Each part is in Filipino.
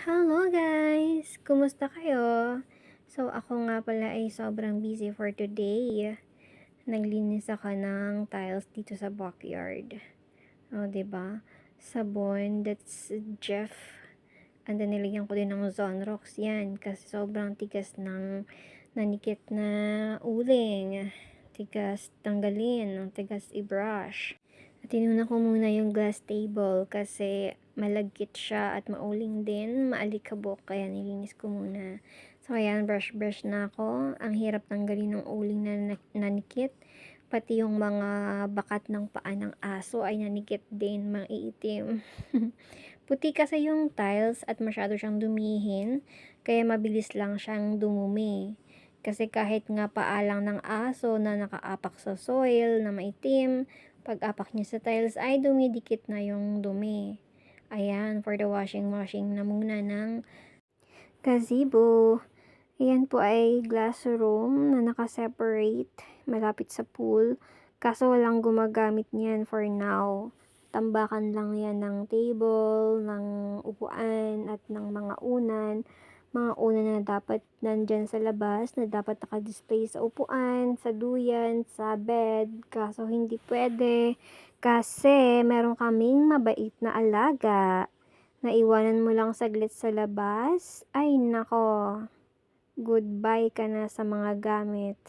Hello guys! Kumusta kayo? So, ako nga pala ay sobrang busy for today. Naglinis ako ng tiles dito sa backyard. O, ba diba? Sabon, that's Jeff. And then, nilagyan ko din ng Zonrox yan. Kasi sobrang tigas ng nanikit na uling. Tigas tanggalin, tigas i-brush. At tinuna ko muna yung glass table kasi malagkit siya at mauling din, maalikabok, kaya nilinis ko muna. So, ayan, brush na ako. Ang hirap tanggalin ng uling na nanikit. Pati yung mga bakat ng paa ng aso ay nanikit din, maiitim. Puti kasi yung tiles at masyado siyang dumihin, kaya mabilis lang siyang dumumi. Kasi kahit nga paalang ng aso na nakaapak sa soil na maitim, pag-apak niya sa tiles ay dumidikit na yung dumi. Ayan, for the washing na muna ng gazebo. Ayan po ay glass room na naka-separate malapit sa pool. Kaso walang gumagamit niyan for now. Tambakan lang yan ng table, ng upuan, at ng mga unan. Mga unan na dapat nandyan sa labas, na dapat naka-display sa upuan, sa duyan, sa bed. Kaso hindi pwede kasi meron kaming mabait na alaga. Naiwanan mo lang saglit sa labas, ay nako, goodbye ka na sa mga gamit.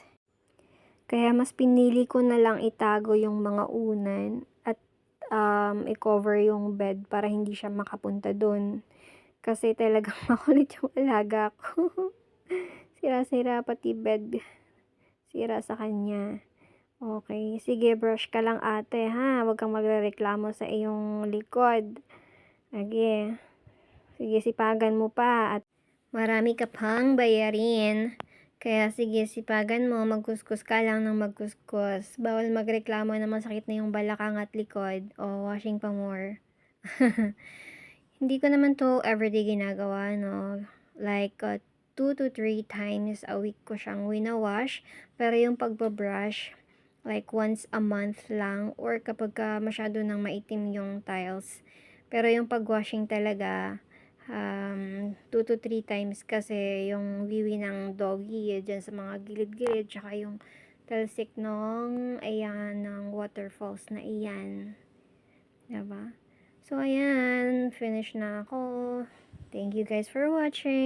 Kaya mas pinili ko na lang itago yung mga unan at i-cover yung bed para hindi siya makapunta doon. Kasi talagang makulit yung alaga ko. Sira-sira pati bed. Sira sa kanya. Okay, sige, brush ka lang ate ha. Huwag kang magrereklamo sa iyong likod. Sige, sipagan mo pa at marami ka pang bayarin. Kaya sige, sipagan mo, magkuskus ka lang ng magkuskus. Bawal magreklamo na masakit na yung balakang at likod. O, washing pa more. Hindi ko naman to everyday ginagawa, no? Like, 2 to 3 times a week ko siyang wina-wash. Pero yung pagbabrush, like once a month lang. Or kapag masyado nang maitim yung tiles. Pero yung pagwashing talaga, 2 to 3 times kasi yung wiwi ng doggy dyan sa mga gilid-gilid, tsaka yung talsik nung ayan ng waterfalls na iyan, diba? So ayan, finish na ako. Thank you guys for watching.